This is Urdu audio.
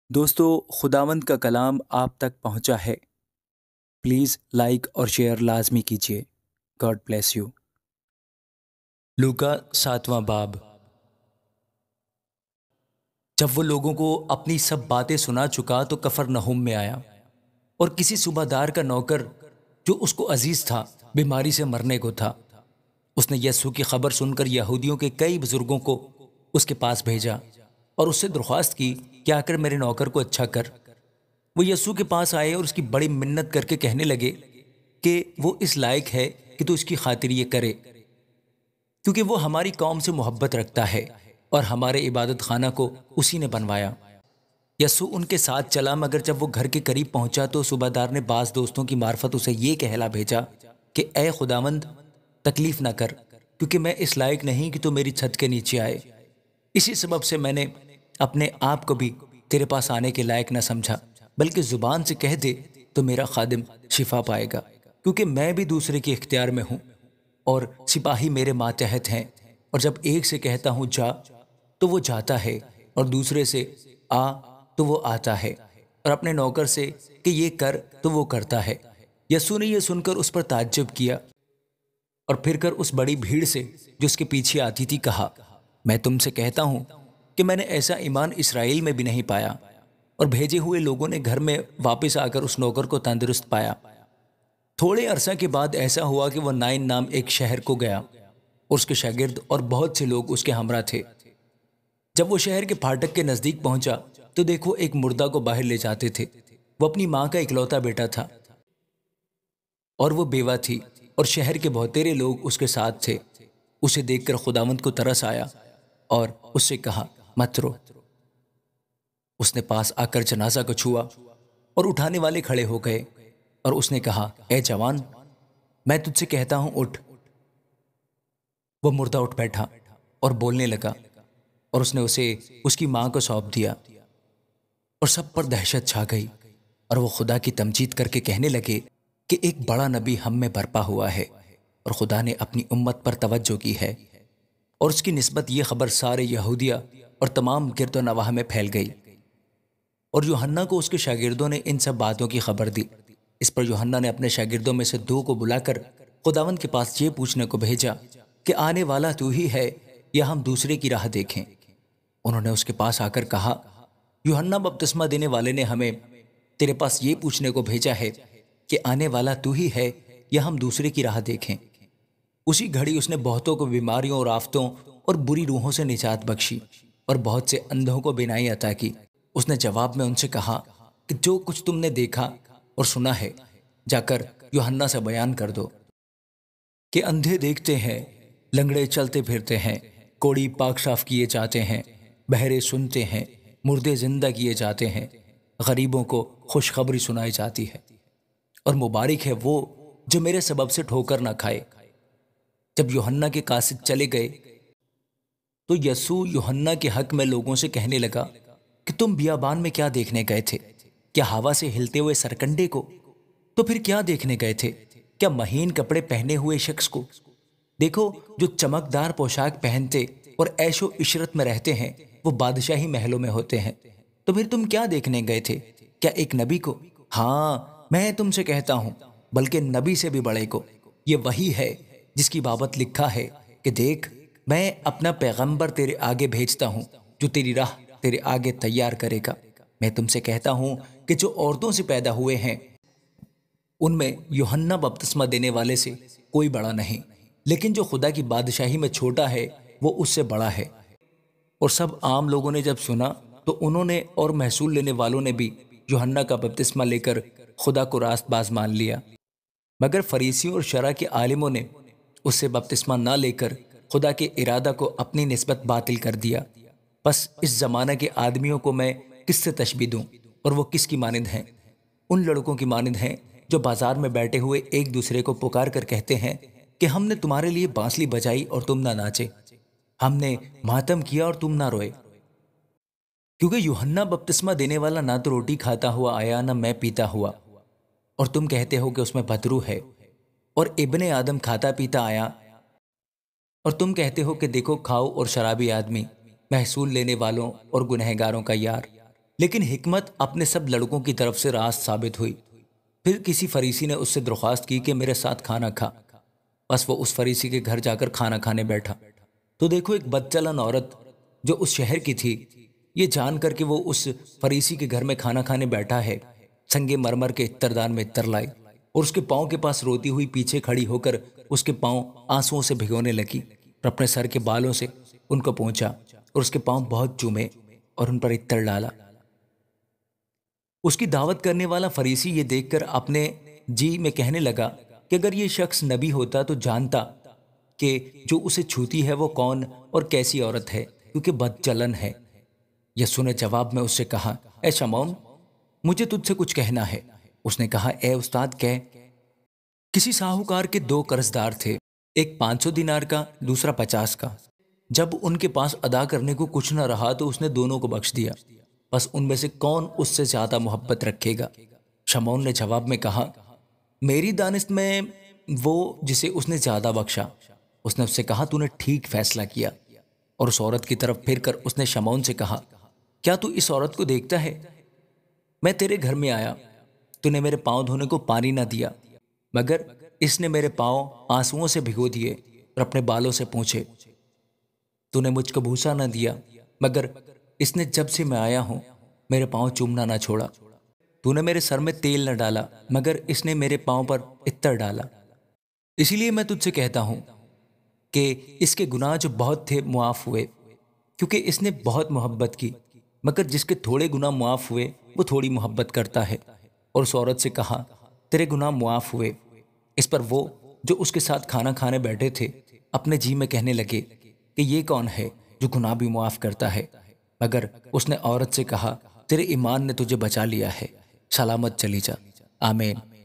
دوستو، خداوند کا کلام آپ تک پہنچا ہے۔ پلیز لائک اور شیئر لازمی کیجیے۔ God bless you. لوکا 7واں باب۔ جب وہ لوگوں کو اپنی سب باتیں سنا چکا تو کفرنہوم میں آیا، اور کسی صوبہ دار کا نوکر جو اس کو عزیز تھا بیماری سے مرنے کو تھا۔ اس نے یسوع کی خبر سن کر یہودیوں کے کئی بزرگوں کو اس کے پاس بھیجا اور اس سے درخواست کی کہ آ کر میرے نوکر کو اچھا کر۔ وہ یسوع کے پاس آئے اور اس کی بڑی منت کر کے کہنے لگے کہ وہ اس لائق ہے کہ تو اس کی خاطر یہ کرے، کیونکہ وہ ہماری قوم سے محبت رکھتا ہے اور ہمارے عبادت خانہ کو اسی نے بنوایا۔ یسوع ان کے ساتھ چلا، مگر جب وہ گھر کے قریب پہنچا تو صوبہ دار نے بعض دوستوں کی معرفت اسے یہ کہلا بھیجا کہ اے خداوند، تکلیف نہ کر، کیونکہ میں اس لائق نہیں کہ تو میری چھت کے نیچے آئے۔ اسی سبب سے میں نے اپنے آپ کو بھی تیرے پاس آنے کے لائق نہ سمجھا، بلکہ زبان سے کہہ دے تو میرا خادم شفا پائے گا، کیونکہ میں بھی دوسرے کے اختیار میں ہوں اور سپاہی میرے ماتحت ہیں، اور جب ایک سے کہتا ہوں جا تو وہ جاتا ہے، اور دوسرے سے آ تو وہ آتا ہے، اور اپنے نوکر سے کہ یہ کر تو وہ کرتا ہے۔ یسوع نے یہ سن کر اس پر تعجب کیا، اور پھر کر اس بڑی بھیڑ سے جو اس کے پیچھے آتی تھی کہا، میں تم سے کہتا ہوں کہ میں نے ایسا ایمان اسرائیل میں بھی نہیں پایا۔ اور بھیجے ہوئے لوگوں نے گھر میں واپس آ کر اس نوکر کو تندرست پایا۔ تھوڑے عرصہ کے بعد ایسا ہوا کہ وہ نائن نام ایک شہر کو گیا، اور اس کے شاگرد اور بہت سے لوگ اس کے ہمراہ تھے۔ جب وہ شہر کے پھاٹک کے نزدیک پہنچا تو دیکھو ایک مردہ کو باہر لے جاتے تھے۔ وہ اپنی ماں کا اکلوتا بیٹا تھا، اور وہ بیوہ تھی، اور شہر کے بہتیرے لوگ اس کے ساتھ تھے۔ اسے دیکھ کر خداوند کو ترس آیا اور اس سے کہا، مت رو۔ اس نے پاس آ کر جنازہ کو چھوا، اور اٹھانے والے کھڑے ہو گئے، اور اس نے کہا، اے جوان، میں تجھ سے کہتا ہوں اٹھ۔ وہ مردہ اٹھ بیٹھا اور بولنے لگا، اور اس نے اسے اس کی ماں کو سونپ دیا، اور سب پر دہشت چھا گئی، اور وہ خدا کی تمجید کر کے کہنے لگے کہ ایک بڑا نبی ہم میں برپا ہوا ہے، اور خدا نے اپنی امت پر توجہ کی ہے۔ اور اس کی نسبت یہ خبر سارے یہودیہ اور تمام گرد و نواح میں پھیل گئی۔ اور یوحنا کو اس کے شاگردوں نے ان سب باتوں کی خبر دی۔ اس پر یوحنا نے اپنے شاگردوں میں سے 2 کو بلا کر خداوند کے پاس یہ پوچھنے کو بھیجا کہ آنے والا تو ہی ہے یا ہم دوسرے کی راہ دیکھیں؟ انہوں نے اس کے پاس آ کر کہا، یوحنا بپتسمہ دینے والے نے ہمیں تیرے پاس یہ پوچھنے کو بھیجا ہے کہ آنے والا تو ہی ہے یا ہم دوسرے کی راہ دیکھیں؟ اسی گھڑی اس نے بہتوں کو بیماریوں اور آفتوں اور بری روحوں سے نجات بخشی، اور بہت سے اندھوں کو بینائی عطا کی۔ اس نے جواب میں ان سے کہا کہ جو کچھ تم نے دیکھا اور سنا ہے جا کر یوحنا سے بیان کر دو کہ اندھے دیکھتے ہیں، لنگڑے چلتے پھرتے ہیں، کوڑی پاک صاف کیے جاتے ہیں، بہرے سنتے ہیں، مردے زندہ کیے جاتے ہیں، غریبوں کو خوشخبری سنائی جاتی ہے، اور مبارک ہے وہ جو میرے سبب سے ٹھوکر نہ کھائے۔ جب یوحنا کے قاصد چلے گئے تو یسوع یوحنا کے حق میں لوگوں سے کہنے لگا کہ تم بیابان میں کیا دیکھنے گئے تھے؟ کیا ہوا سے ہلتے ہوئے سرکنڈے کو؟ تو پھر کیا دیکھنے گئے تھے؟ کیا مہین کپڑے پہنے ہوئے شخص کو؟ دیکھو، جو چمکدار پوشاک پہنتے اور عیش و عشرت میں رہتے ہیں وہ بادشاہی محلوں میں ہوتے ہیں۔ تو پھر تم کیا دیکھنے گئے تھے؟ کیا ایک نبی کو؟ ہاں، میں تم سے کہتا ہوں، بلکہ نبی سے بھی بڑے کو۔ یہ وہی ہے جس کی بابت لکھا ہے کہ دیکھ، میں اپنا پیغمبر تیرے آگے بھیجتا ہوں جو تیری راہ تیرے آگے تیار کرے گا۔ میں تم سے کہتا ہوں کہ جو عورتوں سے پیدا ہوئے ہیں ان میں یوحنا بپتسمہ دینے والے سے کوئی بڑا نہیں، لیکن جو خدا کی بادشاہی میں چھوٹا ہے وہ اس سے بڑا ہے۔ اور سب عام لوگوں نے جب سنا تو انہوں نے اور محصول لینے والوں نے بھی یوحنا کا بپتسمہ لے کر خدا کو راست باز مان لیا، مگر فریسیوں اور شرع کے عالموں نے اس سے بپتسمہ نہ لے کر خدا کے ارادہ کو اپنی نسبت باطل کر دیا۔ بس اس زمانہ کے آدمیوں کو میں کس سے تشبیہ دوں، اور وہ کس کی مانند ہیں؟ ان لڑکوں کی مانند ہیں جو بازار میں بیٹھے ہوئے ایک دوسرے کو پکار کر کہتے ہیں کہ ہم نے تمہارے لیے بانسلی بجائی اور تم نہ ناچے، ہم نے ماتم کیا اور تم نہ روئے۔ کیونکہ یوحنا بپتسمہ دینے والا نہ تو روٹی کھاتا ہوا آیا نہ میں پیتا ہوا، اور تم کہتے ہو کہ اس میں بدرو ہے، اور ابن آدم کھاتا پیتا آیا، اور تم کہتے ہو کہ دیکھو کھاؤ اور شرابی آدمی، محصول لینے والوں اور گنہگاروں کا یار۔ لیکن حکمت اپنے سب لڑکوں کی طرف سے راست ثابت ہوئی۔ پھر کسی فریسی نے اس سے درخواست کی کہ میرے ساتھ کھانا کھا۔ بس وہ اس فریسی کے گھر جا کر کھانا کھانے بیٹھا تو دیکھو ایک بدچلن عورت جو اس شہر کی تھی، یہ جان کر کہ وہ اس فریسی کے گھر میں کھانا کھانے بیٹھا ہے، سنگ مرمر کے اتردان میں اتر لائی اور اس کے پاؤں کے پاس روتی ہوئی پیچھے کھڑی ہو کر اس کے پاؤں آنسوؤں سے بھگونے لگی اور اپنے سر کے بالوں سے ان کو پہنچا اور اس کے پاؤں بہت چومے اور ان پر اتر ڈالا۔ اس کی دعوت کرنے والا فریسی یہ دیکھ کر اپنے جی میں کہنے لگا کہ اگر یہ شخص نبی ہوتا تو جانتا کہ جو اسے چھوتی ہے وہ کون اور کیسی عورت ہے، کیونکہ بد چلن ہے۔ یہ سنے جواب میں اس سے کہا، اے شمعون، مجھے تجھ سے کچھ کہنا ہے۔ اس نے کہا، اے استاد کہہ۔ کسی ساہوکار کے دو قرضدار تھے، ایک 500 دینار کا، دوسرا 50 کا۔ جب ان کے پاس ادا کرنے کو کچھ نہ رہا تو اس نے دونوں کو بخش دیا۔ بس ان میں سے کون اس سے زیادہ محبت رکھے گا؟ شمعون نے جواب میں کہا، میری دانست میں وہ جسے اس نے زیادہ بخشا۔ اس نے اس سے کہا، تو نے ٹھیک فیصلہ کیا۔ اور اس عورت کی طرف پھر کر اس نے شمعون سے کہا، کیا تو اس عورت کو دیکھتا ہے؟ میں تیرے گھر میں آیا، تو نے میرے پاؤں دھونے کو پانی نہ دیا، مگر اس نے میرے پاؤں آنسوؤں سے بھگو دیے اور اپنے بالوں سے پونچھے۔ تو نے مجھ کو بھوسا نہ دیا، مگر اس نے جب سے میں آیا ہوں میرے پاؤں چومنا نہ چھوڑا۔ تو نے میرے سر میں تیل نہ ڈالا، مگر اس نے میرے پاؤں پر عطر ڈالا۔ اسی لیے میں تجھ سے کہتا ہوں کہ اس کے گناہ جو بہت تھے معاف ہوئے، کیونکہ اس نے بہت محبت کی، مگر جس کے تھوڑے گناہ معاف ہوئے وہ تھوڑی محبت کرتا ہے۔ اور اس عورت سے کہا، تیرے گناہ معاف ہوئے۔ اس پر وہ جو اس کے ساتھ کھانا کھانے بیٹھے تھے اپنے جی میں کہنے لگے کہ یہ کون ہے جو گناہ بھی معاف کرتا ہے؟ مگر اس نے عورت سے کہا، تیرے ایمان نے تجھے بچا لیا ہے، سلامت چلی جا۔ آمین۔